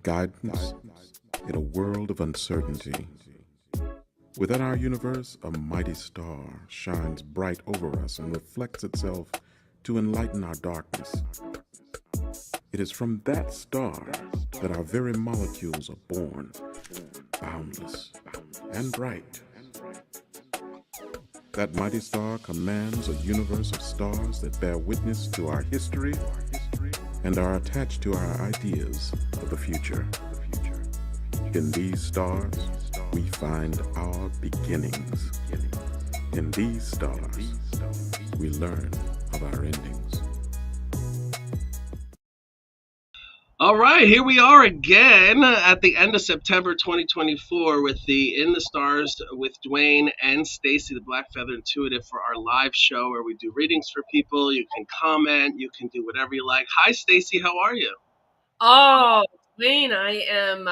guidance in a world of uncertainty. Within our universe, a mighty star shines bright over us and reflects itself to enlighten our darkness. It is from that star that our very molecules are born, boundless and bright. That mighty star commands a universe of stars that bear witness to our history and are attached to our ideas of the future. In these stars, we find our beginnings. In these stars, we learn of our endings. All right, here we are again at the end of September 2024 with the In the Stars with Dwayne and Stacy, the Black Feather Intuitive, for our live show where we do readings for people. You can comment, you can do whatever you like. Hi, Stacy, how are you? Oh, Wayne, I am,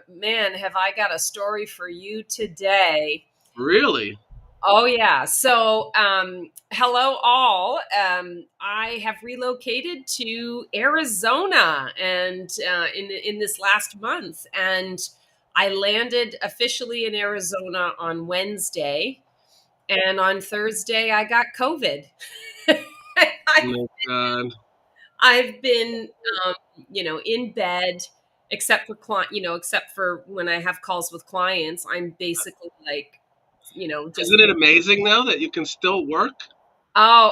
man, have I got a story for you today. Really? Oh, yeah. So, hello, all. I have relocated to Arizona and in this last month, and I landed officially in Arizona on Wednesday, and on Thursday I got COVID. I Oh, God. I've been, in bed, except for except for when I have calls with clients. I'm basically like, just Isn't it amazing, though, that you can still work? oh,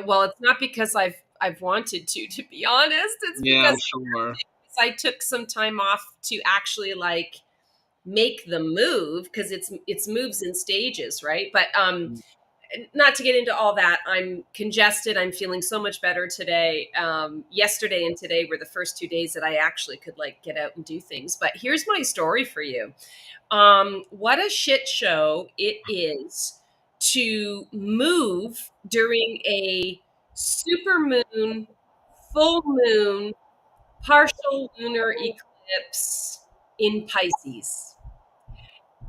well, it's not because I've wanted to be honest. It's Yeah, I'm because sure. I took some time off to actually like make the move because it's moves in stages, right? But not to get into all that, I'm congested. I'm feeling so much better today. Yesterday and today were the first 2 days that I actually could like get out and do things. But here's my story for you. What a shit show it is to move during a super moon, full moon, partial lunar eclipse in Pisces.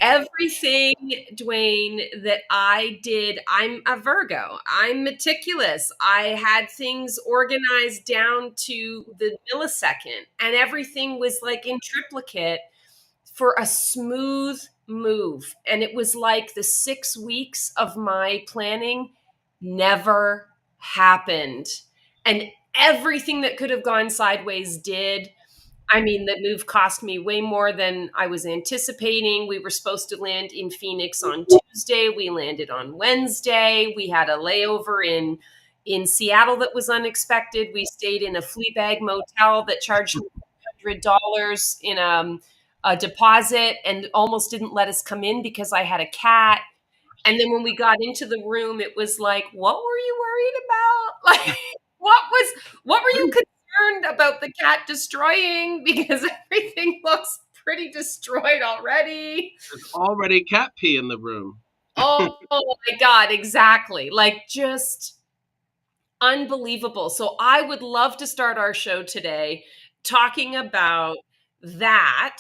Everything, Dwayne, that I did, I'm a Virgo. I'm meticulous. I had things organized down to the millisecond, and everything was like in triplicate for a smooth move. And it was like the 6 weeks of my planning never happened. And everything that could have gone sideways did. I mean, the move cost me way more than I was anticipating. We were supposed to land in Phoenix on Tuesday. We landed on Wednesday. We had a layover in Seattle that was unexpected. We stayed in a Fleabag motel that charged me $100 in a deposit and almost didn't let us come in because I had a cat. And then when we got into the room, it was like, what were you worried about? Like, what were you concerned about the cat destroying? Because everything looks pretty destroyed already. There's already cat pee in the room. Oh my God, exactly. Like, just unbelievable. So I would love to start our show today talking about that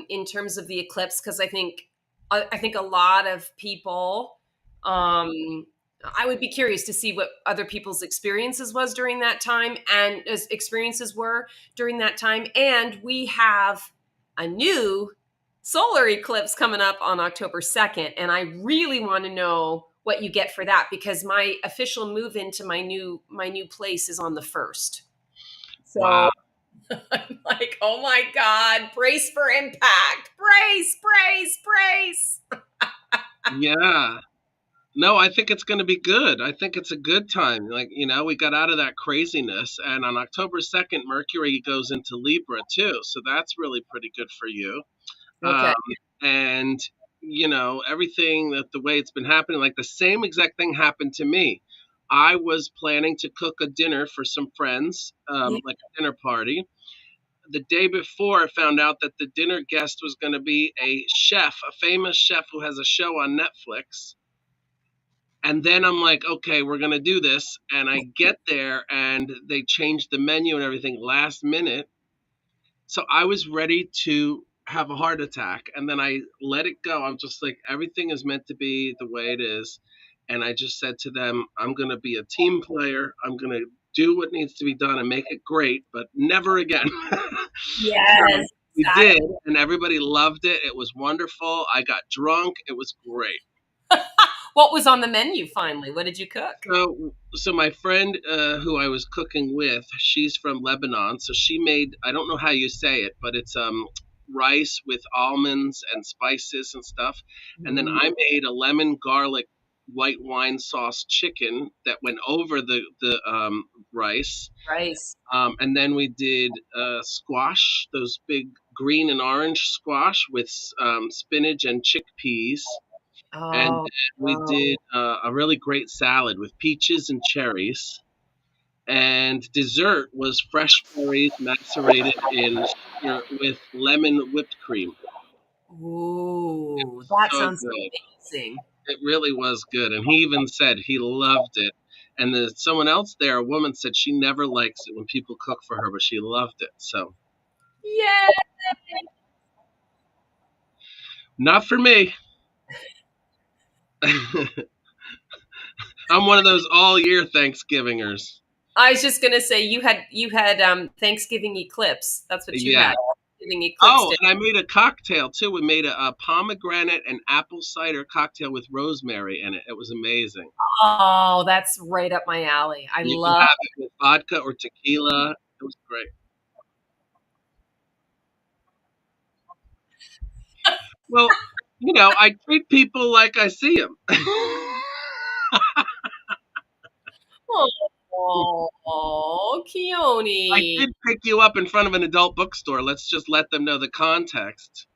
in terms of the eclipse, because I think a lot of people, I would be curious to see what other people's experiences was during that time and as experiences were during that time. And we have a new solar eclipse coming up on October 2nd. And I really want to know what you get for that because my official move into my new place is on the 1st. So Wow. I'm like, oh my God, brace for impact. Brace. Yeah. No, I think it's going to be good. I think it's a good time. Like, we got out of that craziness. And on October 2nd, Mercury goes into Libra too. So that's really pretty good for you. Okay. Um, and, everything that the way it's been happening, like the same exact thing happened to me. I was planning to cook a dinner for some friends, Yeah. like a dinner party. The day before, I found out that the dinner guest was going to be a chef, a famous chef who has a show on Netflix. And then I'm like, okay, we're going to do this. And I get there and they changed the menu and everything last minute. So I was ready to have a heart attack. And then I let it go. I'm just like, everything is meant to be the way it is. And I just said to them, I'm going to be a team player. I'm going to do what needs to be done and make it great, but never again. Yes, We did, exactly. and everybody loved it. It was wonderful. I got drunk. It was great. What was on the menu finally? What did you cook? So my friend who I was cooking with, she's from Lebanon, so she made, I don't know how you say it, but it's rice with almonds and spices and stuff. And then Ooh, I made a lemon garlic white wine sauce chicken that went over the rice. rice. And then we did squash, those big green and orange squash with spinach and chickpeas. And Oh, then we wow. did a really great salad with peaches and cherries. And dessert was fresh berries macerated in sugar with lemon whipped cream. Ooh, that So sounds good. amazing. It really was good. And he even said he loved it. And there's someone else there, a woman said she never likes it when people cook for her, but she loved it. So Yeah. not for me. I'm one of those all year Thanksgivingers. I was just gonna say you had Thanksgiving eclipse. That's what you Yeah. had. Thanksgiving eclipse Oh, dinner. and I made a cocktail too. We made a pomegranate and apple cider cocktail with rosemary in it. It was amazing. Oh, that's right up my alley. I You can love. have it with vodka or tequila. It was great. Well, I treat people like I see them. Oh, I Keone. did pick you up in front of an adult bookstore. Let's just let them know the context.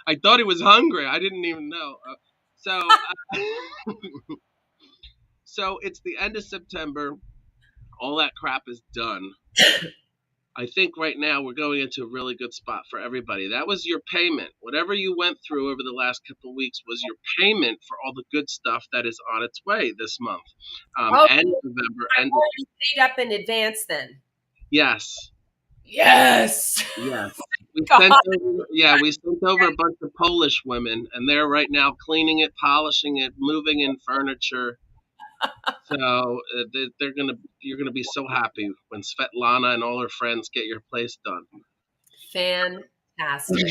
I thought he was hungry. I didn't even know. So it's the end of September. All that crap is done. I think right now we're going into a really good spot for everybody. That was your payment. Whatever you went through over the last couple of weeks was your payment for all the good stuff that is on its way this month, Oh, and November. I And already paid up in advance then. yes, Yes. yes, we God. sent over. Yeah, we sent over a bunch of Polish women, and they're right now cleaning it, polishing it, moving in furniture. So they're gonna, you're gonna be so happy when Svetlana and all her friends get your place done. Fantastic.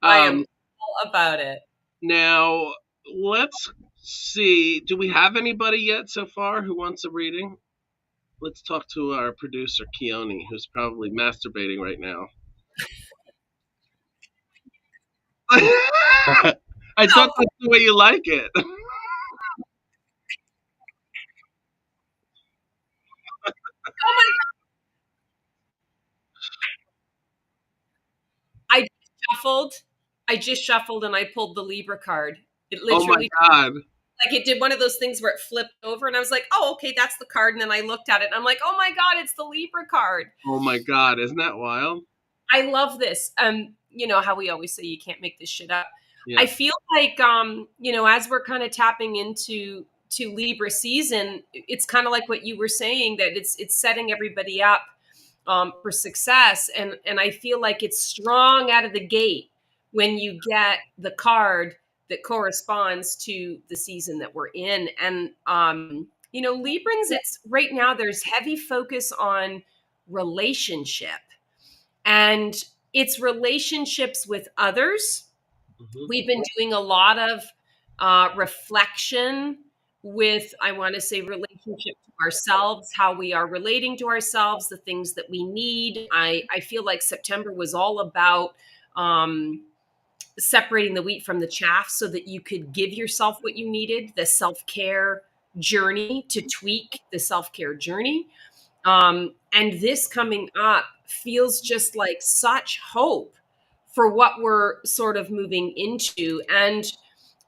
I am um, all about it. Now, let's see. Do we have anybody yet so far who wants a reading? Let's talk to our producer, Keone, who's probably masturbating right now. I thought Oh, that's the way you like it. oh my, I just shuffled. I just shuffled and I pulled the Libra card. It Oh my literally, God. like, it did one of those things where it flipped over and I was like, oh, okay, that's the card. And then I looked at it and I'm like, oh my God, it's the Libra card. Oh my God. Isn't that wild? I love this. You know how we always say you can't make this shit up. I Yeah. feel like as we're kind of tapping into Libra season, it's kind of like what you were saying, that it's setting everybody up for success. And I feel like it's strong out of the gate when you get the card that corresponds to the season that we're in. And Librans, it's right now there's heavy focus on relationship, and it's relationships with others. Hmm. We've been doing a lot of reflection with, I want to say, relationship to ourselves, how we are relating to ourselves, the things that we need. I feel like September was all about separating the wheat from the chaff so that you could give yourself what you needed, the self-care journey, to tweak the self-care journey. And this coming up feels just like such hope for what we're sort of moving into. And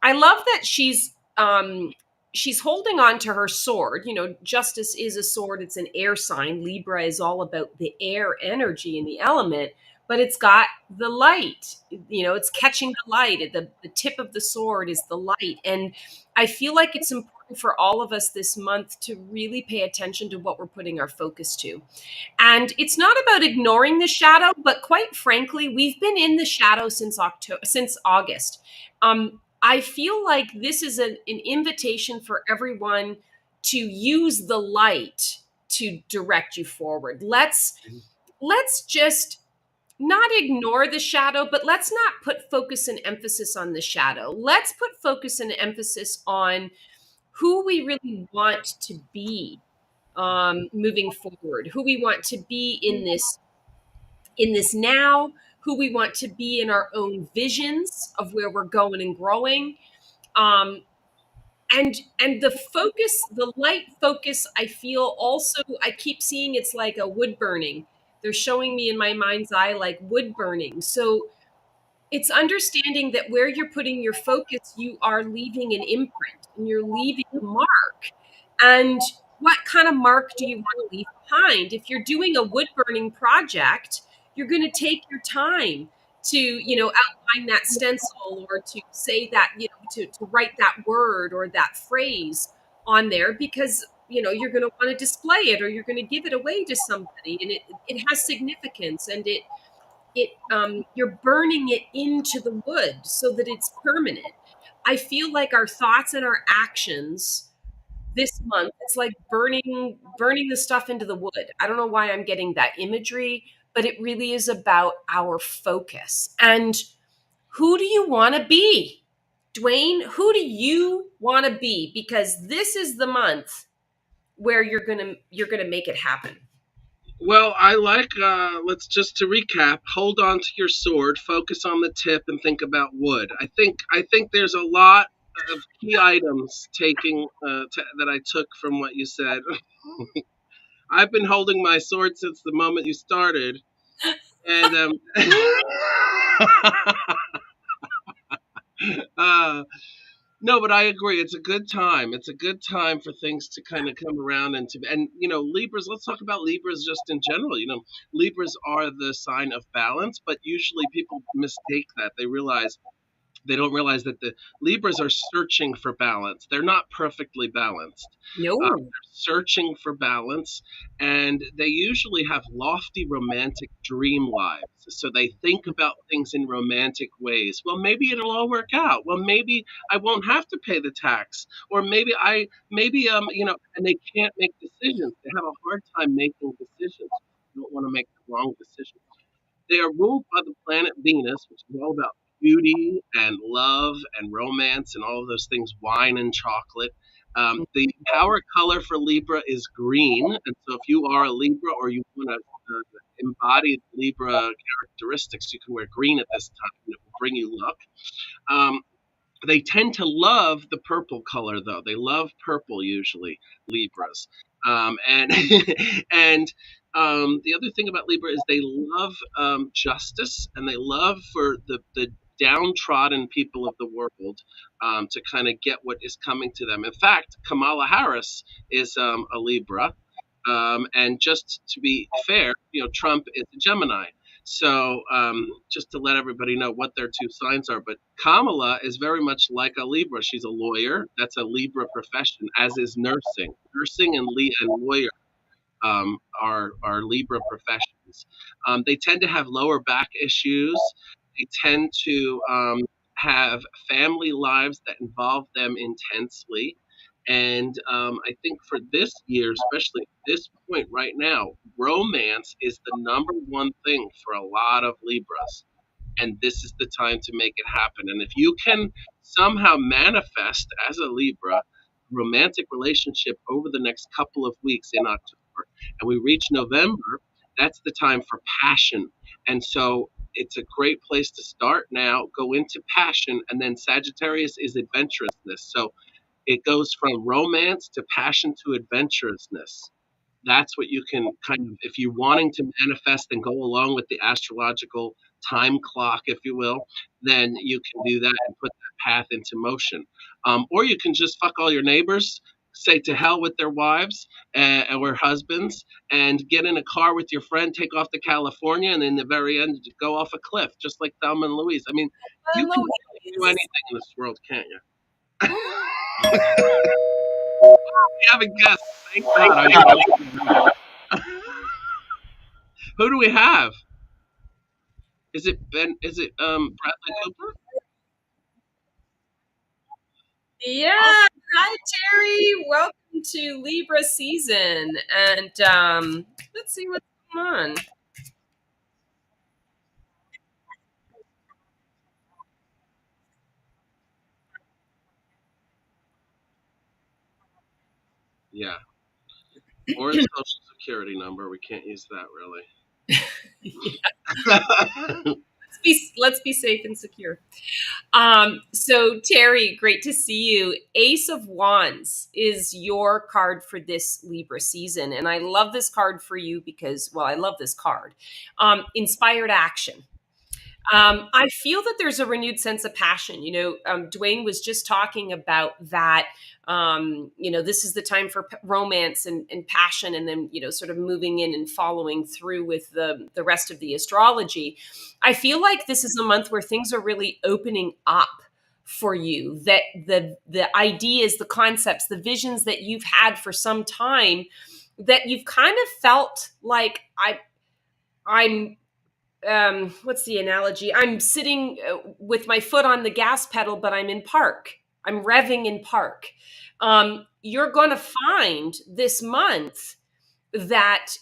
I love that she's holding on to her sword. Justice is a sword. It's an air sign. Libra is all about the air energy and the element, but it's got the light. It's catching the light. The tip of the sword is the light. And I feel like it's important for all of us this month to really pay attention to what we're putting our focus to. And it's not about ignoring the shadow, but quite frankly, we've been in the shadow since August. I feel like this is an invitation for everyone to use the light to direct you forward. Let's just not ignore the shadow, but let's not put focus and emphasis on the shadow. Let's put focus and emphasis on who we really want to be, moving forward, who we want to be in this now, who we want to be in our own visions of where we're going and growing. Um, and the focus, the light focus, I feel also, I keep seeing it's like a wood burning. They're showing me in my mind's eye like wood burning. So it's understanding that where you're putting your focus, you are leaving an imprint and you're leaving a mark. And what kind of mark do you want to leave behind? If you're doing a wood burning project, you're going to take your time to, outline that stencil, or to say that, to write that word or that phrase on there, because you're going to want to display it, or you're going to give it away to somebody, and it has significance, and you're burning it into the wood so that it's permanent. I feel like our thoughts and our actions this month, it's like burning the stuff into the wood. I don't know why I'm getting that imagery, but it really is about our focus. And who do you want to be? Dwayne, who do you want to be? Because this is the month where you're going to make it happen. Well, I like, let's just to recap, hold on to your sword, focus on the tip, and think about wood. I think there's a lot of key items that I took from what you said. I've been holding my sword since the moment you started, and uh, no, but I agree. It's a good time. It's a good time for things to kind of come around, and Libras. Let's talk about Libras just in general. Libras are the sign of balance, but usually people mistake that. They don't realize that the Libras are searching for balance. They're not perfectly balanced. No. They're searching for balance, and they usually have lofty romantic dream lives. So they think about things in romantic ways. Well, maybe it'll all work out. Well, maybe I won't have to pay the tax, or and they can't make decisions. They have a hard time making decisions. They don't want to make the wrong decision. They are ruled by the planet Venus, which is all about beauty and love and romance and all of those things, wine and chocolate. The power color for Libra is green. And so if you are a Libra, or you want to embody Libra characteristics, you can wear green at this time, and it will bring you luck. Um, they tend to love the purple color, though. They love purple usually, Libras. And and the other thing about Libra is they love justice, and they love for the downtrodden people of the world to kind of get what is coming to them. In fact, Kamala Harris is a Libra. And just to be fair, Trump is a Gemini. So just to let everybody know what their two signs are. But Kamala is very much like a Libra. She's a lawyer. That's a Libra profession, as is nursing. Nursing and lawyer are Libra professions. They tend to have lower back issues. They tend to have family lives that involve them intensely. And I think for this year, especially at this point right now, romance is the number one thing for a lot of Libras. And this is the time to make it happen. And if you can somehow manifest as a Libra romantic relationship over the next couple of weeks in October, and we reach November, that's the time for passion. And so it's a great place to start now. Go into passion, and then Sagittarius is adventurousness. So it goes from romance to passion to adventurousness. That's what you can kind of, if you're wanting to manifest and go along with the astrological time clock, if you will, then you can do that and put that path into motion. Or you can just fuck all your neighbors, say to hell with their wives or husbands, and get in a car with your friend, take off to California, and in the very end, go off a cliff, just like Thelma and Louise. I mean, you can do anything in this world, can't you? We have a guest. Thank God. Who do we have? Is it Ben? Is it Bradley Cooper? Yeah. Oh, Hi, Terry. Welcome into Libra season, and let's see what's going on. Yeah. Or a social security number. We can't use that really. Let's be safe and secure. So Terry, great to see you. Ace of Wands is your card for this Libra season. And I love this card for you because, well, I love this card. Inspired action. I feel that there's a renewed sense of passion. Dwayne was just talking about that. This is the time for romance and passion, and then, sort of moving in and following through with the rest of the astrology. I feel like this is a month where things are really opening up for you, that the ideas, the concepts, the visions that you've had for some time, that you've kind of felt like I'm what's the analogy? I'm sitting with my foot on the gas pedal, but I'm in park. I'm revving in park. You're going to find this month that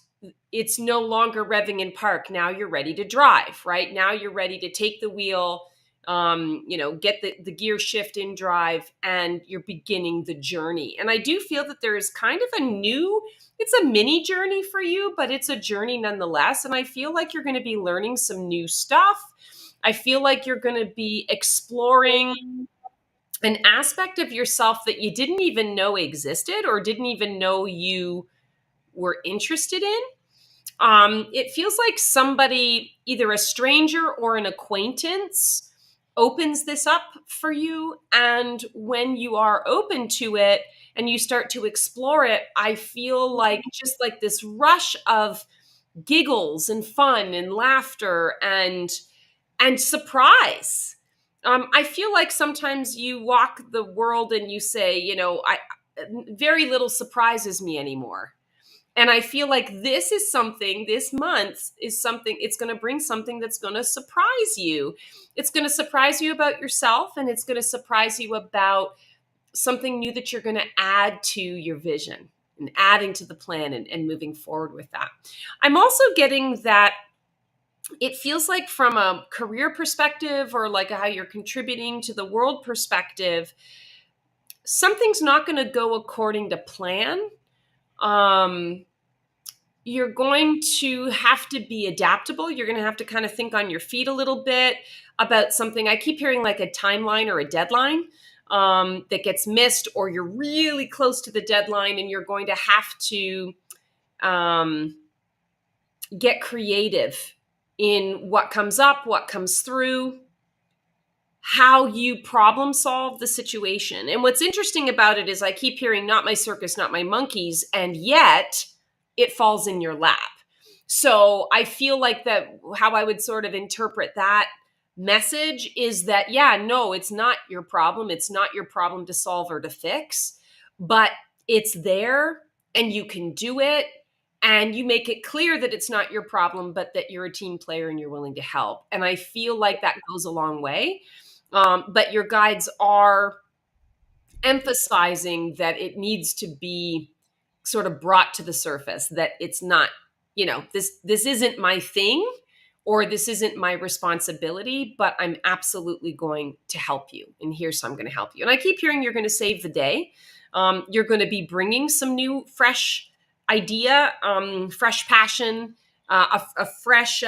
it's no longer revving in park. Now you're ready to drive, right? Now you're ready to take the wheel, get the gear shift in drive, and you're beginning the journey. And I do feel that there is kind of it's a mini journey for you, but it's a journey nonetheless. And I feel like you're going to be learning some new stuff. I feel like you're going to be exploring an aspect of yourself that you didn't even know existed or didn't even know you were interested in. It feels like somebody, either a stranger or an acquaintance, opens this up for you. And when you are open to it and you start to explore it, I feel like just like this rush of giggles and fun and laughter and surprise. I feel like sometimes you walk the world and you say, very little surprises me anymore. And I feel like this month is something, it's going to bring something that's going to surprise you. It's going to surprise you about yourself, and it's going to surprise you about something new that you're going to add to your vision and adding to the plan and moving forward with that. I'm also getting that it feels like, from a career perspective or like how you're contributing to the world perspective, something's not going to go according to plan. You're going to have to be adaptable. You're going to have to kind of think on your feet a little bit about something. I keep hearing like a timeline or a deadline that gets missed, or you're really close to the deadline and you're going to have to get creative in what comes up, what comes through, how you problem solve the situation. And what's interesting about it is I keep hearing not my circus, not my monkeys, and yet it falls in your lap. So I feel like that how I would sort of interpret that message is that, yeah, no, it's not your problem. It's not your problem to solve or to fix, but it's there and you can do it. And you make it clear that it's not your problem, but that you're a team player and you're willing to help. And I feel like that goes a long way. But your guides are emphasizing that it needs to be sort of brought to the surface, that it's not, this isn't my thing, or this isn't my responsibility, but I'm absolutely going to help you. And here's how I'm going to help you. And I keep hearing you're going to save the day. You're going to be bringing some fresh idea, fresh passion, a fresh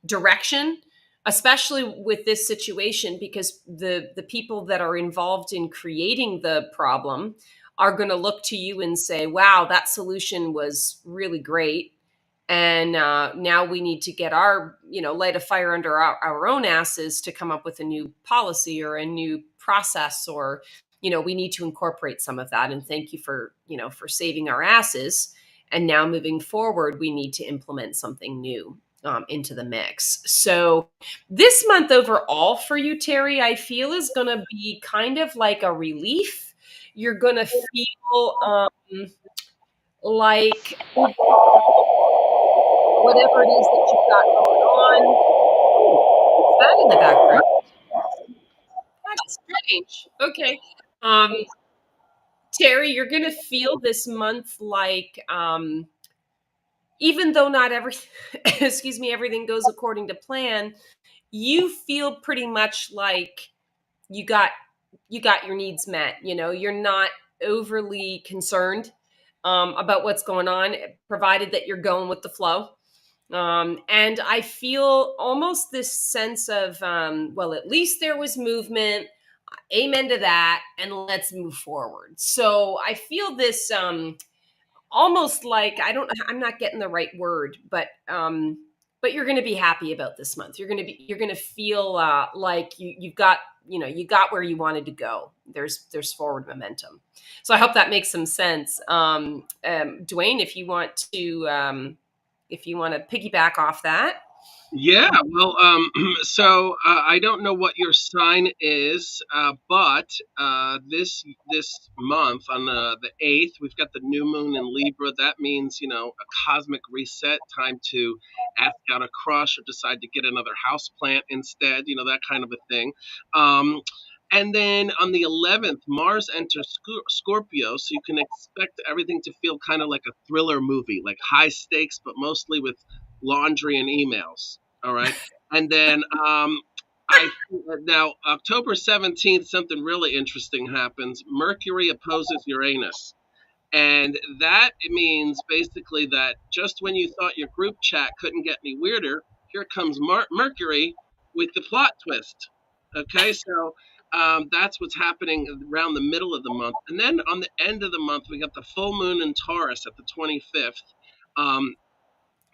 direction, especially with this situation, because the people that are involved in creating the problem are going to look to you and say, wow, that solution was really great. And now we need to get light a fire under our own asses to come up with a new policy or a new process, or, we need to incorporate some of that. And thank you for saving our asses. And now moving forward, we need to implement something new into the mix. So this month overall for you, Terry, I feel is going to be kind of like a relief. You're going to feel like whatever it is that you've got going on. What's that in the background? That's strange. Okay. Terry, you're going to feel this month like, even though not every, excuse me, everything goes according to plan, you feel pretty much like you got you got your needs met. You know, you're not overly concerned about what's going on, provided that you're going with the flow. And I feel almost this sense of, well, at least there was movement. Amen to that, and let's move forward. So I feel this almost like, I'm not getting the right word, but you're going to be happy about this month. You're going to feel like you've got, you got where you wanted to go. There's forward momentum. So I hope that makes some sense. Dwayne, if you want to piggyback off that. Yeah, well, so I don't know what your sign is, but this month on the 8th, we've got the new moon in Libra. That means, a cosmic reset, time to ask out a crush or decide to get another house plant instead, that kind of a thing. Um, and then on the 11th, Mars enters Scorpio, so you can expect everything to feel kind of like a thriller movie, like high stakes, but mostly with laundry and emails. All right. And then I now October 17th, something really interesting happens. Mercury opposes Uranus. And that means basically that just when you thought your group chat couldn't get any weirder, here comes Mercury with the plot twist. Okay, so that's what's happening around the middle of the month. And then on the end of the month, we got the full moon in Taurus at the 25th. Um,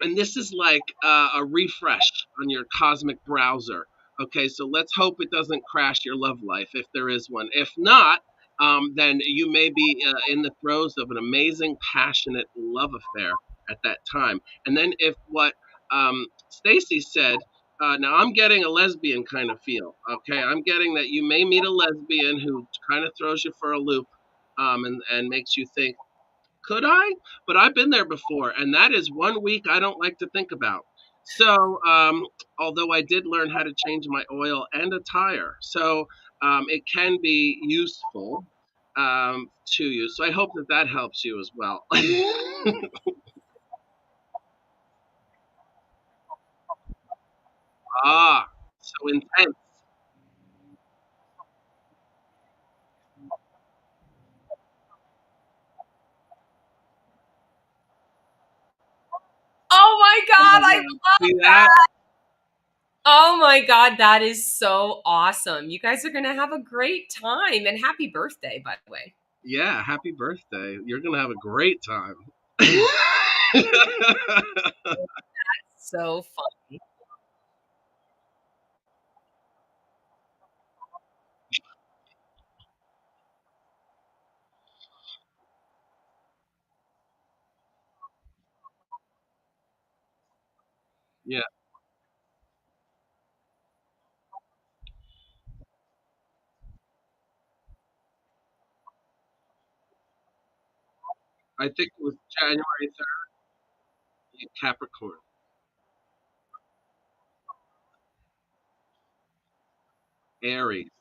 and this is like a refresh on your cosmic browser. Okay, so let's hope it doesn't crash your love life if there is one. If not, then you may be in the throes of an amazing, passionate love affair at that time. And then if what Stacy said, now I'm getting a lesbian kind of feel. Okay, I'm getting that you may meet a lesbian who kind of throws you for a loop, and makes you think, could I? But I've been there before, and that is one week I don't like to think about. So, although I did learn how to change my oil and a tire, so it can be useful to you. So I hope that that helps you as well. Ah, so intense. Oh my God, I See love that? that. Oh my God, that is so awesome. You guys are going to have a great time, and happy birthday, by the way. Yeah, happy birthday. You're going to have a great time. So fun. Yeah, I think it was January 3rd, Capricorn, Aries.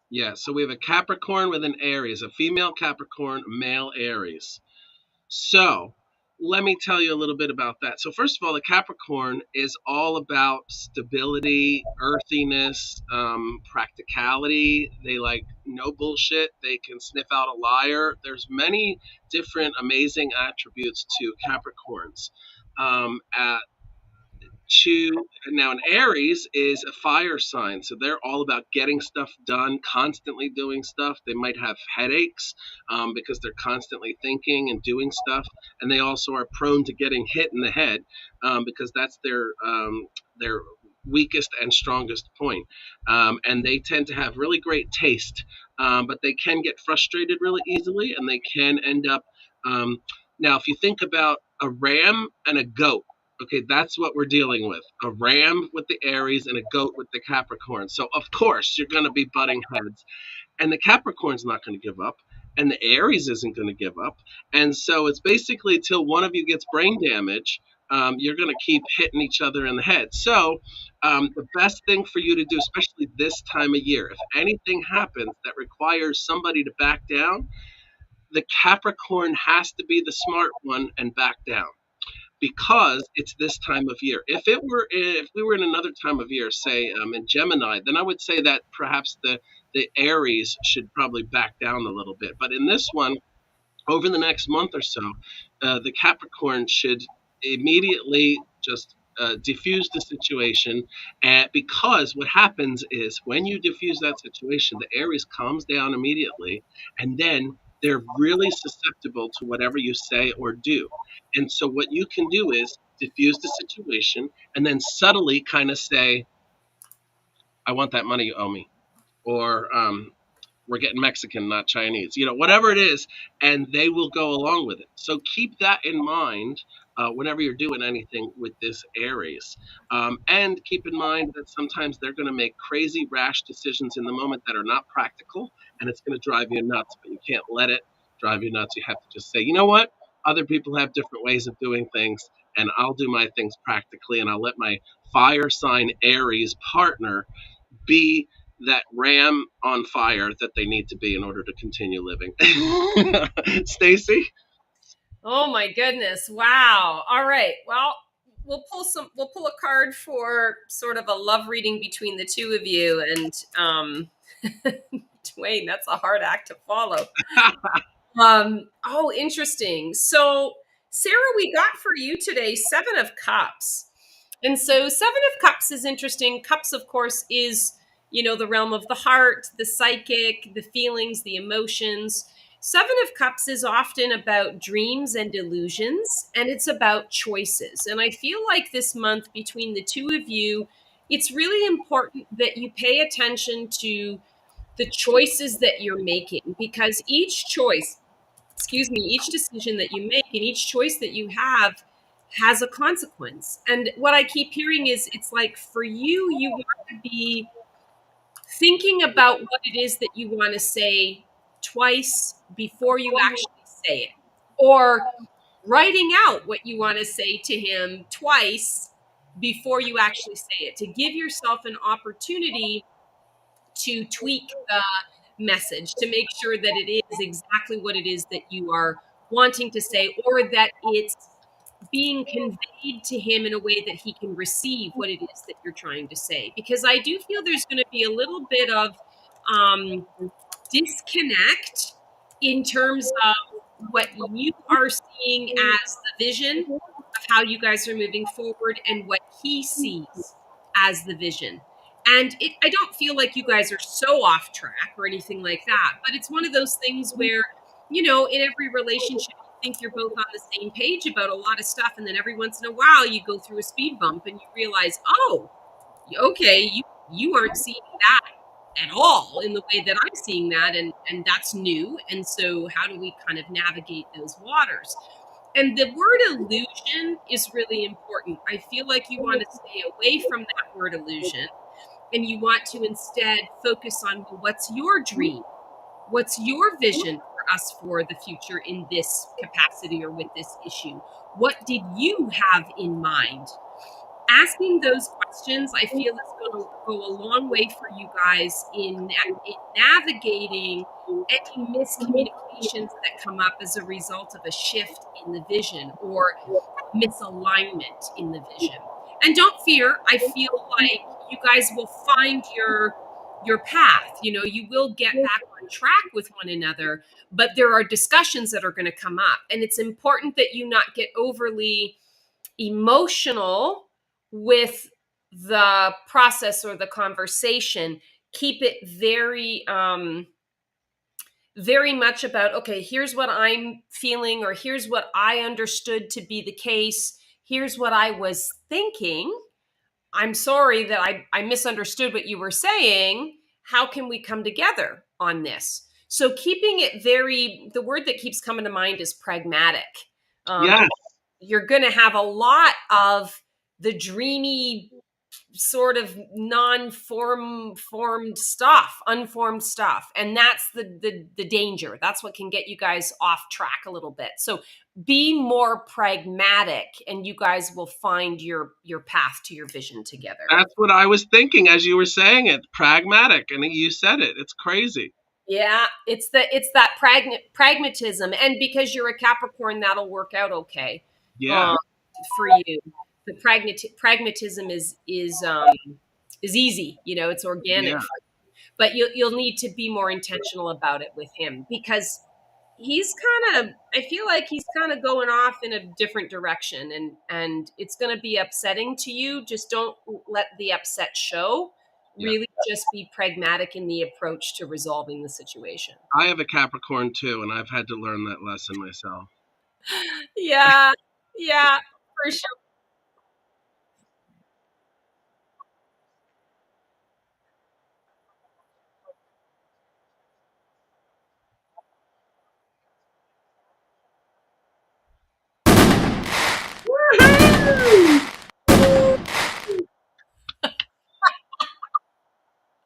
Yeah, so we have a Capricorn with an Aries, a female Capricorn, male Aries. So let me tell you a little bit about that. So, first of all, the Capricorn is all about stability, earthiness, practicality. They like no bullshit. They can sniff out a liar. There's many different amazing attributes to Capricorns. Uh, to Now an Aries is a fire sign, so they're all about getting stuff done, constantly doing stuff. They might have headaches because they're constantly thinking and doing stuff, and they also are prone to getting hit in the head because that's their weakest and strongest point. And they tend to have really great taste, but they can get frustrated really easily, and they can end up um, now if you think about a ram and a goat. Okay, that's what we're dealing with. A ram with the Aries and a goat with the Capricorn. So of course you're going to be butting heads, and the Capricorn's not going to give up, and the Aries isn't going to give up, and so it's basically till one of you gets brain damage, you're going to keep hitting each other in the head. So, the best thing for you to do, especially this time of year, if anything happens that requires somebody to back down, the Capricorn has to be the smart one and back down because it's this time of year. If we were in another time of year, say in Gemini, then I would say that perhaps the Aries should probably back down a little bit. But in this one, over the next month or so, the Capricorn should immediately just diffuse the situation. And because what happens is when you diffuse that situation, the Aries calms down immediately, and then they're really susceptible to whatever you say or do. And so, what you can do is diffuse the situation and then subtly kind of say, I want that money you owe me. Or, we're getting Mexican, not Chinese, whatever it is, and they will go along with it. So keep that in mind whenever you're doing anything with this Aries. And keep in mind that sometimes they're going to make crazy, rash decisions in the moment that are not practical, and it's going to drive you nuts, but you can't let it drive you nuts. You have to just say, you know what? Other people have different ways of doing things, and I'll do my things practically, and I'll let my fire sign Aries partner be that ram on fire that they need to be in order to continue living. Stacy? Oh my goodness. Wow. All right. Well, we'll pull a card for sort of a love reading between the two of you, and Dwayne, that's a hard act to follow. Oh, interesting. So, Sarah, we got for you today 7 of Cups. And so 7 of Cups is interesting. Cups, of course, is, the realm of the heart, the psychic, the feelings, the emotions. 7 of Cups is often about dreams and illusions, and it's about choices. And I feel like this month between the two of you, it's really important that you pay attention to the choices that you're making, because each decision that you make and each choice that you have has a consequence. And what I keep hearing is it's like for you, you want to be thinking about what it is that you want to say twice before you actually say it, or writing out what you want to say to him twice before you actually say it, to give yourself an opportunity to tweak the message, to make sure that it is exactly what it is that you are wanting to say, or that it's being conveyed to him in a way that he can receive what it is that you're trying to say. Because I do feel there's going to be a little bit of disconnect in terms of what you are seeing as the vision of how you guys are moving forward and what he sees as the vision. And I don't feel like you guys are so off track or anything like that, but it's one of those things where, in every relationship, you think you're both on the same page about a lot of stuff. And then every once in a while you go through a speed bump and you realize, oh, okay, you aren't seeing that at all in the way that I'm seeing that, and that's new. And so how do we kind of navigate those waters? And the word illusion is really important. I feel like you want to stay away from that word illusion, and you want to instead focus on, well, what's your dream? What's your vision for us for the future in this capacity or with this issue? What did you have in mind? Asking those questions, I feel, is going to go a long way for you guys in navigating any miscommunications that come up as a result of a shift in the vision or misalignment in the vision. And don't fear, I feel like you guys will find your path. You will get back on track with one another, but there are discussions that are going to come up. And it's important that you not get overly emotional with the process or the conversation. Keep it very very much about, okay, here's what I'm feeling, or here's what I understood to be the case, here's what I was thinking, I'm sorry that I misunderstood what you were saying, how can we come together on this? So keeping it the word that keeps coming to mind is pragmatic. Yes. You're going to have a lot of the dreamy sort of formed stuff, unformed stuff. And that's the danger. That's what can get you guys off track a little bit. So be more pragmatic and you guys will find your path to your vision together. That's what I was thinking as you were saying it. Pragmatic, and you said it. It's crazy. Yeah, it's that pragmatism, and because you're a Capricorn, that'll work out okay. Yeah. For you. The pragmatism is easy. You know, it's organic. Yeah. But you'll need to be more intentional about it with him because he's kind of, I feel like he's kind of going off in a different direction, and it's going to be upsetting to you. Just don't let the upset show. Yeah. Really just be pragmatic in the approach to resolving the situation. I have a Capricorn too, and I've had to learn that lesson myself. Yeah, yeah, for sure.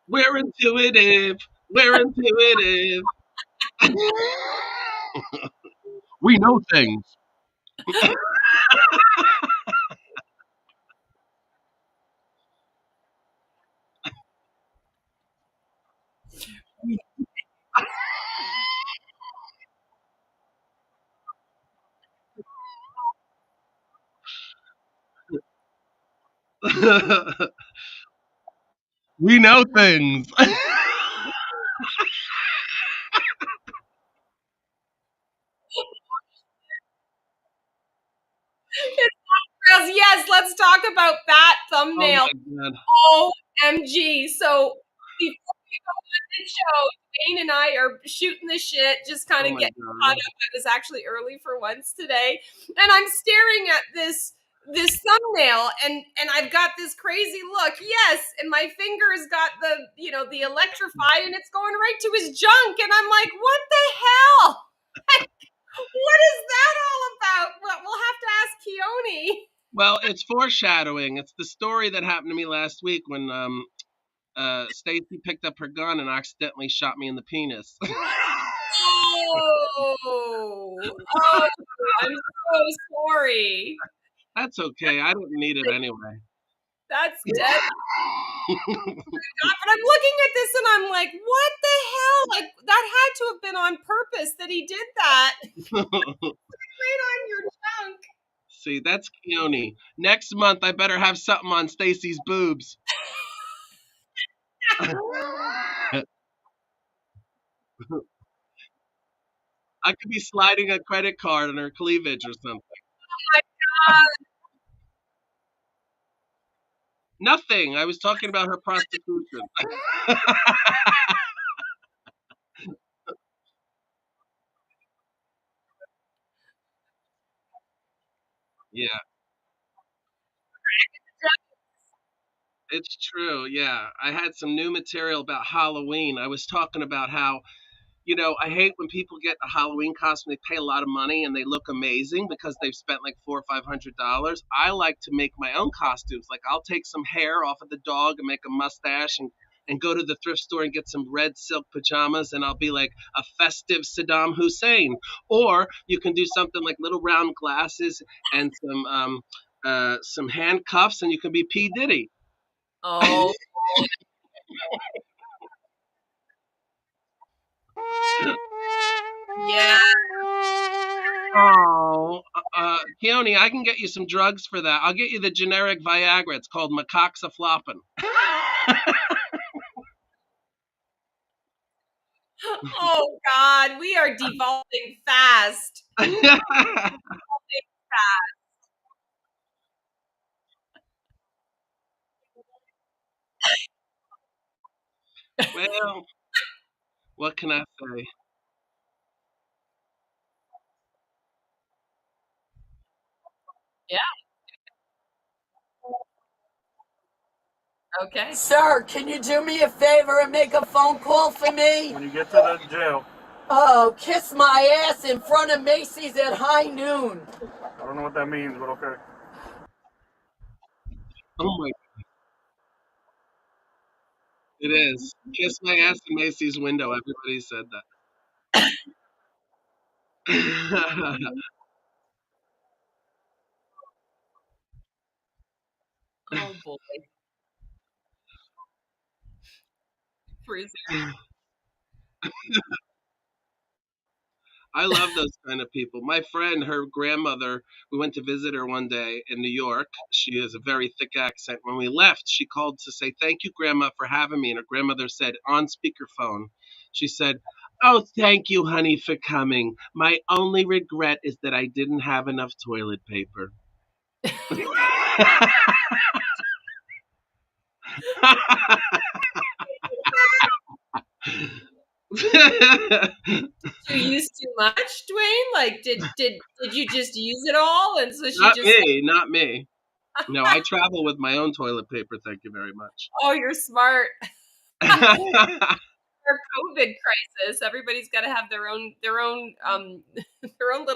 We're intuitive. We're intuitive. We know things. We know things. Yes, let's talk about that Oh thumbnail. my god. OMG. So before we go on this show, Dane and I are shooting the shit, just kind Oh of my getting caught god. up. It was actually early for once today. And I'm staring at this thumbnail and I've got this crazy look. Yes, and my finger's got the electrified and it's going right to his junk. And I'm like, what the hell? What is that all about? Well, we'll have to ask Keone. Well, it's foreshadowing. It's the story that happened to me last week when Stacy picked up her gun and accidentally shot me in the penis. Oh, I'm so sorry. That's okay. I didn't need it anyway. That's dead. But I'm looking at this and I'm like, what the hell? Like that had to have been on purpose that he did that. Right on your junk. See, that's Keone. Next month, I better have something on Stacy's boobs. I could be sliding a credit card on her cleavage or something. Oh my God. Nothing. I was talking about her prostitution. Yeah, it's true. Yeah. I had some new material about Halloween. I was talking about how I hate when people get a Halloween costume. They pay a lot of money and they look amazing because they've spent like $400 or $500. I like to make my own costumes. Like I'll take some hair off of the dog and make a mustache and go to the thrift store and get some red silk pajamas and I'll be like a festive Saddam Hussein. Or you can do something like little round glasses and some handcuffs and you can be P Diddy. Oh yeah. Oh, Keone, I can get you some drugs for that. I'll get you the generic Viagra. It's called Macoxafloppin. Oh God, we are devolving fast. Well, what can I say? Yeah. Okay. Sir, can you do me a favor and make a phone call for me? When you get to the jail, Oh, kiss my ass in front of Macy's at high noon. I don't know what that means, but okay. Oh my! It is. Kiss my ass in Macy's window. Everybody said that. Oh boy, freezing. I love those kind of people. My friend, her grandmother, we went to visit her one day in New York. She has a very thick accent. When we left, she called to say, "Thank you, Grandma, for having me." And her grandmother said, on speakerphone, she said, "Oh, thank you, honey, for coming. My only regret is that I didn't have enough toilet paper." You use too much, Dwayne? Like, did you just use it all? And so she Not just, me, not me. No, I travel with my own toilet paper, thank you very much. oh, you're smart. Our COVID crisis, everybody's got to have their own little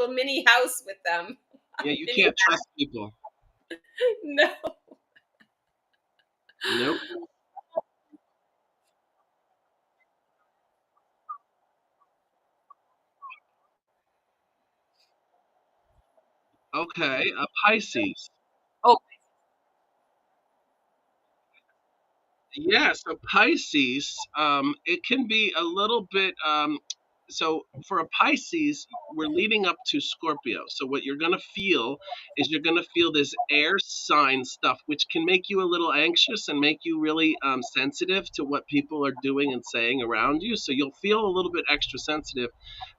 mini house with them. Yeah, you Mini, can't trust people. no. Nope. Okay, a Pisces. Oh, Yeah, so Pisces, it can be a little bit. So for a Pisces, we're leading up to Scorpio. So what you're gonna feel is you're gonna feel this air sign stuff, which can make you a little anxious and make you really sensitive to what people are doing and saying around you. So you'll feel a little bit extra sensitive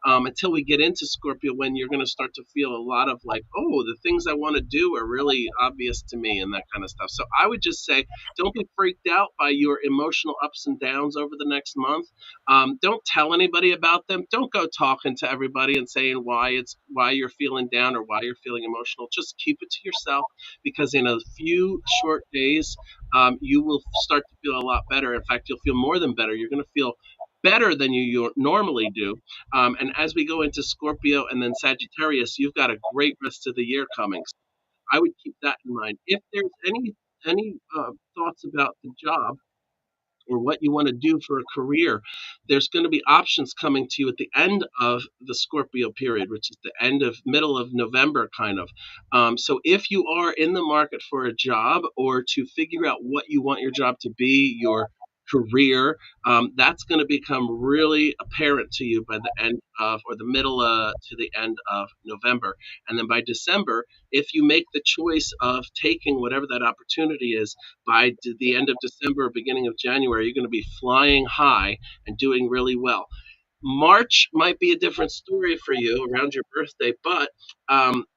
until we get into Scorpio, when you're gonna start to feel a lot of like, oh, the things I want to do are really obvious to me and that kind of stuff. So I would just say, don't be freaked out by your emotional ups and downs over the next month. Don't tell anybody about them. Don't go talking to everybody and saying why you're feeling down or why you're feeling emotional. Just keep it to yourself, because in a few short days, you will start to feel a lot better. In fact, you'll feel more than better. You're going to feel better than you normally do. And as we go into Scorpio and then Sagittarius, you've got a great rest of the year coming. So I would keep that in mind. If there's any thoughts about the job or what you want to do for a career, there's going to be options coming to you at the end of the Scorpio period, which is the end of middle of November, kind of. So if you are in the market for a job or to figure out what you want your job to be, your career, that's going to become really apparent to you by the end of, or the middle to the end of November. And then by December, if you make the choice of taking whatever that opportunity is, by the end of December, beginning of January, you're going to be flying high and doing really well. March might be a different story for you around your birthday, but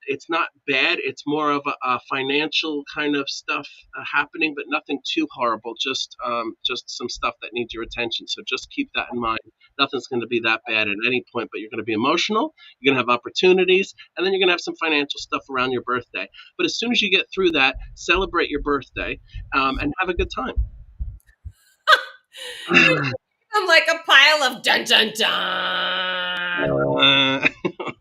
it's not bad. It's more of a financial kind of stuff happening, but nothing too horrible. Just some stuff that needs your attention. So just keep that in mind. Nothing's going to be that bad at any point, but you're going to be emotional. You're going to have opportunities, and then you're going to have some financial stuff around your birthday. But as soon as you get through that, celebrate your birthday and have a good time. I'm like a pile of dun dun dun. Uh, Poor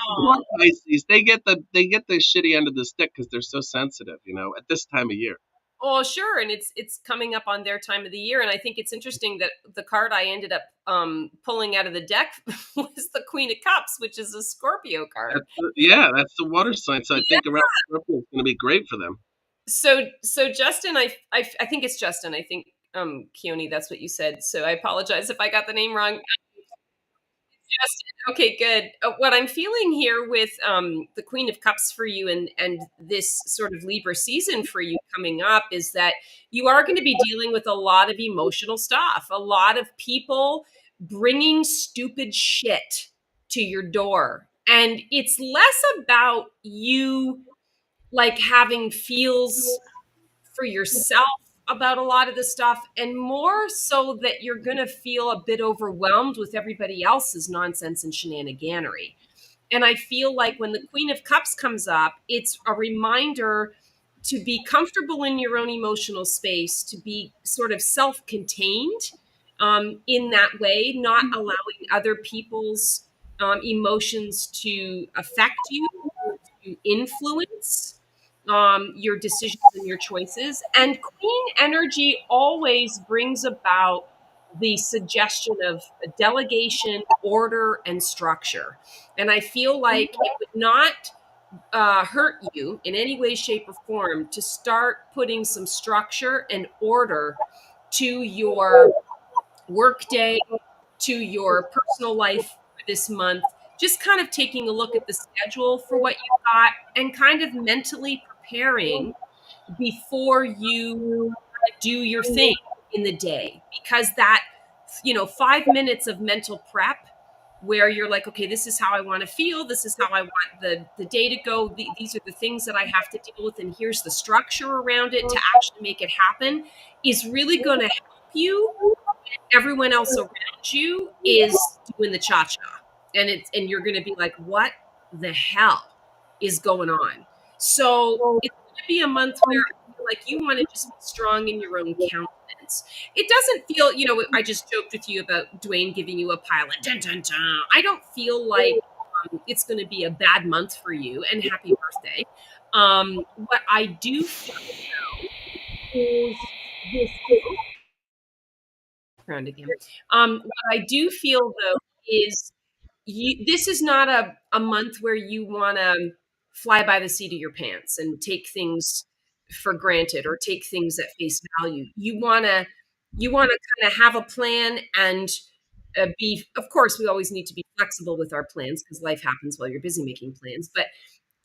Aw. Pisces, they get the shitty end of the stick because they're so sensitive, at this time of year. Oh, sure, and it's coming up on their time of the year, and I think it's interesting that the card I ended up pulling out of the deck was the Queen of Cups, which is a Scorpio card. Yeah, that's the water sign. So I Yeah. think around Scorpio is going to be great for them. So Justin, I think it's Justin. I think Keone, that's what you said. So I apologize if I got the name wrong. Justin. Okay, good. What I'm feeling here with the Queen of Cups for you, and this sort of Libra season for you coming up, is that you are going to be dealing with a lot of emotional stuff, a lot of people bringing stupid shit to your door. And it's less about you like having feels for yourself about a lot of the stuff, and more so that you're going to feel a bit overwhelmed with everybody else's nonsense and shenaniganery. And I feel like when the Queen of Cups comes up, it's a reminder to be comfortable in your own emotional space, to be sort of self contained in that way, not allowing other people's emotions to affect you or to influence. your decisions and your choices. And Queen energy always brings about the suggestion of delegation, order, and structure. And I feel like it would not hurt you in any way, shape, or form to start putting some structure and order to your workday, to your personal life for this month. Just kind of taking a look at the schedule for what you've got and kind of mentally preparing before you do your thing in the day, because that 5 minutes of mental prep where you're like, okay, this is how I want to feel, this is how I want the day to go, these are the things that I have to deal with, and here's the structure around it to actually make it happen, is really going to help you. Everyone else around you is doing the cha-cha, and you're going to be like, what the hell is going on? So it's going to be a month where I feel like you want to just be strong in your own countenance. It doesn't feel, I just joked with you about Dwayne giving you a pilot. Dun, dun, dun. I don't feel like it's going to be a bad month for you, and happy birthday. What I do feel is this background again. What I do feel though is this is not a month where you want to fly by the seat of your pants and take things for granted or take things at face value. You want to kind of have a plan and be. Of course, we always need to be flexible with our plans because life happens while you're busy making plans. But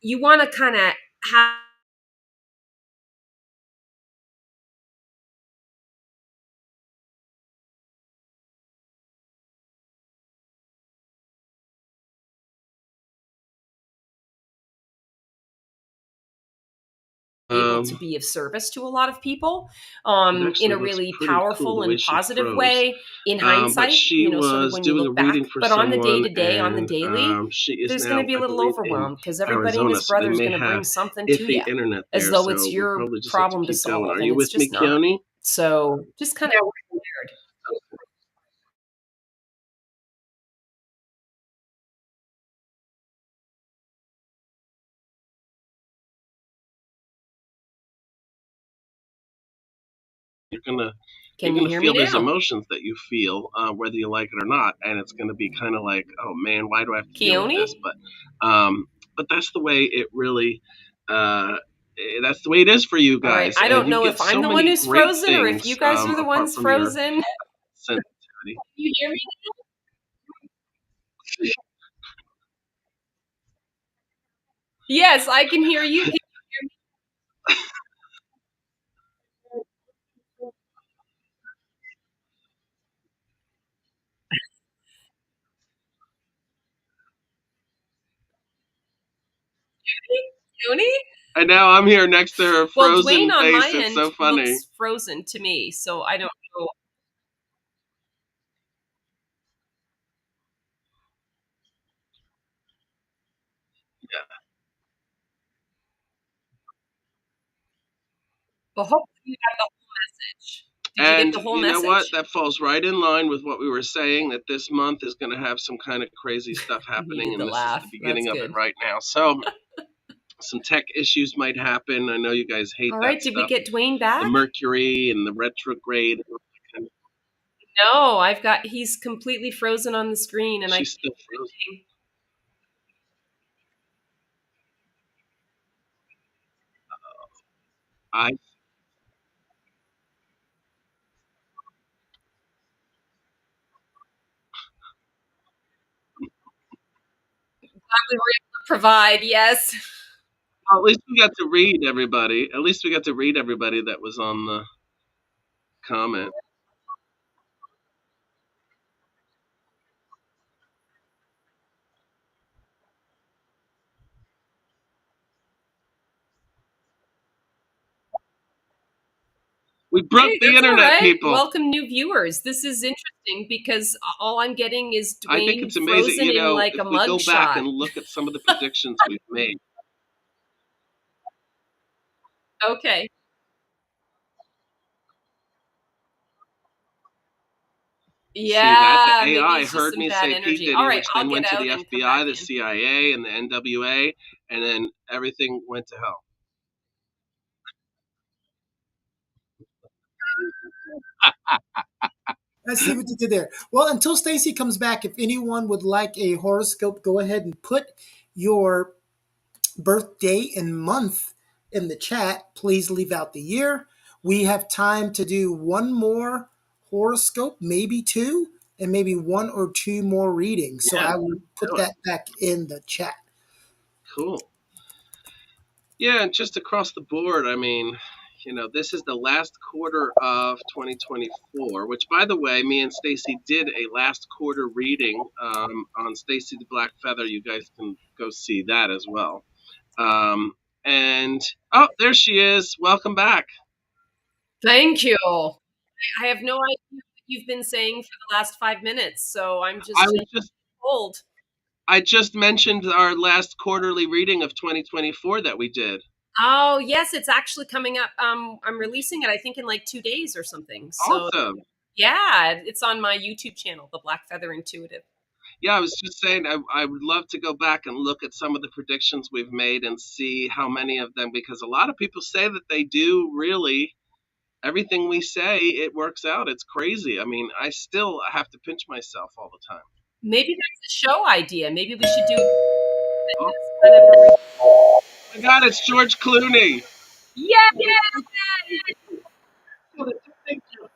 you want to kind of have. Able to be of service to a lot of people in a really powerful cool and positive froze. way in hindsight, But she sort of was when you doing a look back. reading for But on the someone, day-to-day, on the and daily, she is there's going now, to be a I little believe, in overwhelmed because everybody and Arizona, his so they brother is may going to bring have something to iffy you internet as there. though So it's we'll your probably just have to problem to keep going. solve, Are and you it's with me, just not. Keone? So just kind of prepared. You're gonna Can you hear me feel those now? emotions that you feel, whether you like it or not, and it's gonna be kind of like, oh man, why do I have to deal with Keone? this? But that's the way it really. That's the way it is for you All right. guys, I and don't you know get if I'm so the one many who's great frozen or if you things guys are the apart ones from your frozen. sensitivity. You hear me? Yes, I can hear you. Keone? And now I'm here next to her Well, Dwayne frozen on my face. It's end so funny. looks frozen to me, so I don't know. Yeah. But hopefully you got the whole message. Did you get And the whole you know what? message? That falls right in line with what we were saying, that this month is going to have some kind of crazy stuff You happening, needed the and this is the laugh. That's beginning of it good. right now. So, some tech issues might happen. I know you guys hate All that right, did we stuff. get Dwayne The back? Mercury and the retrograde. No, he's completely frozen on the screen and I She's still frozen. can't. I We were able to provide, yes. Well, at least we got to read everybody. At least we got to read everybody that was on the comment. We broke Hey, the that's all internet, right. people. Welcome, new viewers. This is interesting because all I'm getting is I think Dwayne it's amazing. frozen in like If a we go back mugshot. and look at some of the predictions we've made, Okay. see that the Yeah, maybe AI it's just heard some me bad say P. energy. All Diddy, right, which I'll then get went to out the and come FBI, back the in. CIA, and the NWA, and then everything went to hell. I see what you did there. Well, until Stacy comes back, if anyone would like a horoscope, go ahead and put your birthday and month in the chat. Please leave out the year. We have time to do one more horoscope, maybe two, and maybe one or two more readings. So Yeah, I will put do it. that back in the chat. Cool. Yeah, and just across the board, I mean, this is the last quarter of 2024, which, by the way, me and Stacy did a last quarter reading on Stacy the Black Feather. You guys can go see that as well. Um, and, oh, there she is. Welcome back. Thank you. I have no idea what you've been saying for the last 5 minutes, so I'm I just was just old. I just mentioned our last quarterly reading of 2024 that we did. Oh yes, it's actually coming up. I'm releasing it, I think, in like 2 days or something. So Awesome. yeah, it's on my YouTube channel, The Black Feather Intuitive. Yeah, I was just saying I would love to go back and look at some of the predictions we've made and see how many of them, because a lot of people say that they do really everything we say, it works out. It's crazy. I mean, I still have to pinch myself all the time. Maybe that's a show idea. Maybe we should do Oh kind of a my God, it's George Clooney. yeah. Thank you.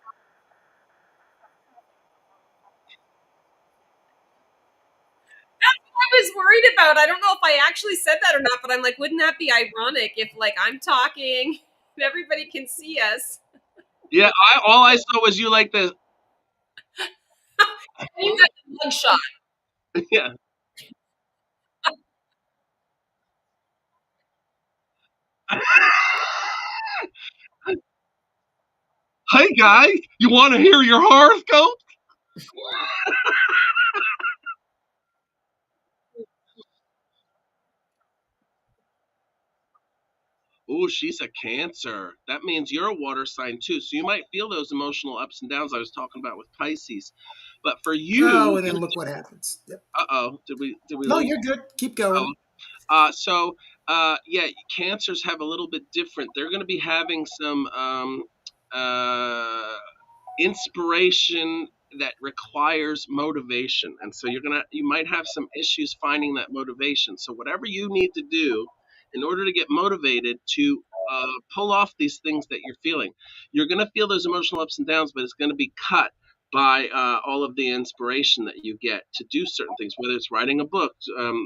I was worried about. I don't know if I actually said that or not, but I'm like, wouldn't that be ironic if like I'm talking and everybody can see us? Yeah, all I saw was you like this. You got the mug shot. Yeah. Hey guys, you want to hear your horoscope? Oh, she's a Cancer. That means you're a water sign too. So you might feel those emotional ups and downs I was talking about with Pisces. But for Oh, you, and then look what happens. Yep. uh-oh, did we No, lose? you're good. Keep going. Oh, so yeah, Cancers have a little bit different. They're going to be having some uh, inspiration that requires motivation, and so you might have some issues finding that motivation. So whatever you need to do in order to get motivated to pull off these things that you're feeling, you're going to feel those emotional ups and downs, but it's going to be cut by all of the inspiration that you get to do certain things, whether it's writing a book,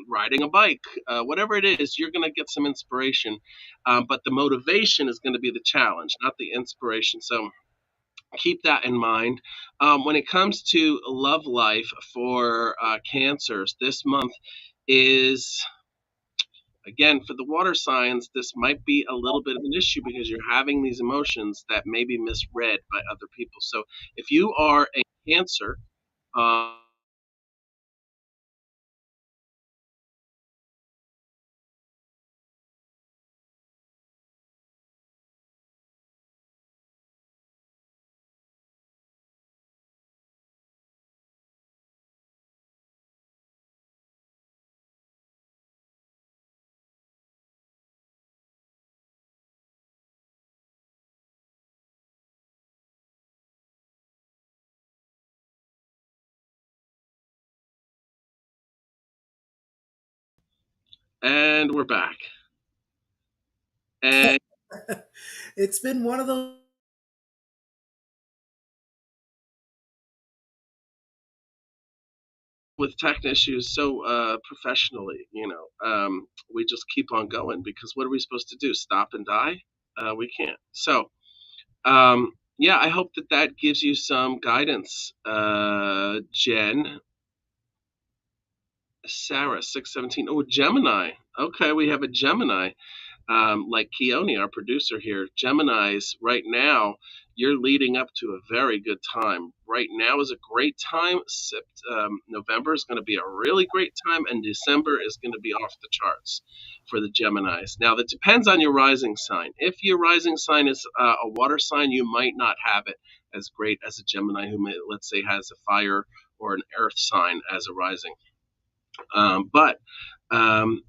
riding a bike, whatever it is, you're going to get some inspiration, but the motivation is going to be the challenge, not the inspiration. So keep that in mind. When it comes to love life for Cancers, this month is, again, for the water signs, this might be a little bit of an issue because you're having these emotions that may be misread by other people. So if you are a Cancer, uh, and we're back. And It's been one of those. with tech issues so professionally, we just keep on going because what are we supposed to do? Stop and die? We can't. So, yeah, I hope that that gives you some guidance, Jen. Sarah, 617. Oh, Gemini. Okay, we have a Gemini. Like Keone, our producer here, Gemini's right now, you're leading up to a very good time. Right now is a great time. November is going to be a really great time, and December is going to be off the charts for the Geminis. Now, that depends on your rising sign. If your rising sign is a water sign, you might not have it as great as a Gemini who, let's say, has a fire or an earth sign as a rising. But um,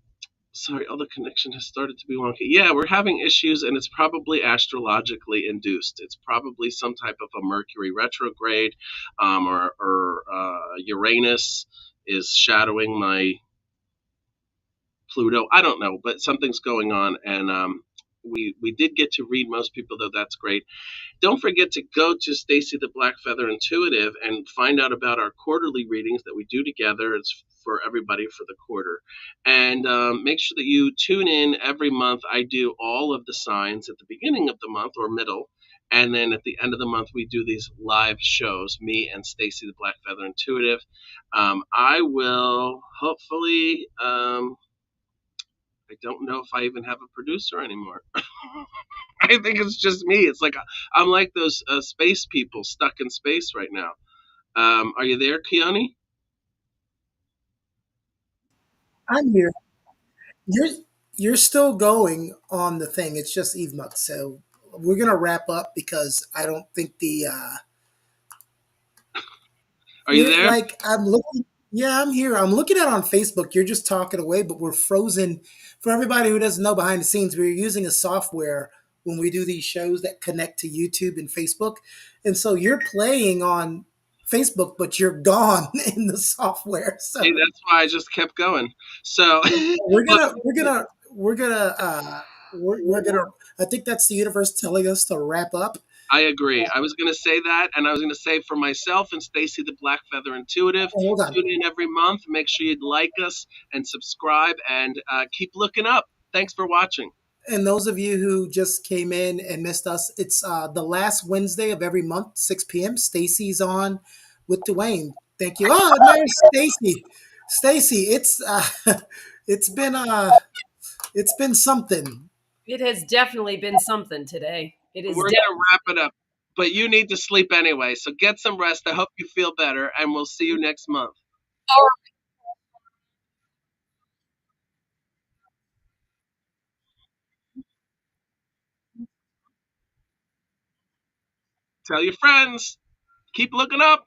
Sorry, all the connection has started to be wonky. Yeah, we're having issues, and it's probably astrologically induced. It's probably some type of a Mercury retrograde, or Uranus is shadowing my Pluto. I don't know, but something's going on, and we did get to read most people, though. That's great. Don't forget to go to Stacy the Black Feather Intuitive and find out about our quarterly readings that we do together. It's for everybody for the quarter. And make sure that you tune in every month. I do all of the signs at the beginning of the month or middle. And then at the end of the month, we do these live shows, me and Stacy the Black Feather Intuitive. I will hopefully, I don't know if I even have a producer anymore. I think it's just me. It's like I'm like those space people stuck in space right now. Are you there, Keone? I'm here. You're you're still going on the thing. It's just Eve Month, so we're gonna wrap up because I don't think the Are you there? like I'm looking. Yeah, I'm here. I'm looking at it on Facebook. You're just talking away, but we're frozen. For everybody who doesn't know behind the scenes, we're using a software when we do these shows that connect to YouTube and Facebook, and so you're playing on Facebook, but you're gone in the software. Hey, So that's why I just kept going. So, we're but gonna we're gonna we're gonna we're gonna. I think that's the universe telling us to wrap up. I agree. I was going to say that, and I was going to say for myself and Stacy the Black Feather Intuitive, Hold on. tune in every month. Make sure you like us and subscribe, and keep looking up. Thanks for watching. And those of you who just came in and missed us, it's the last Wednesday of every month, 6 p.m. Stacy's on with Dwayne. Thank you. Oh, there's Stacy. Stacy, it's been it's been something. It has definitely been something today. It is We're going to wrap it up, but you need to sleep anyway. So get some rest. I hope you feel better, and we'll see you next month. Tell your friends. Keep looking up.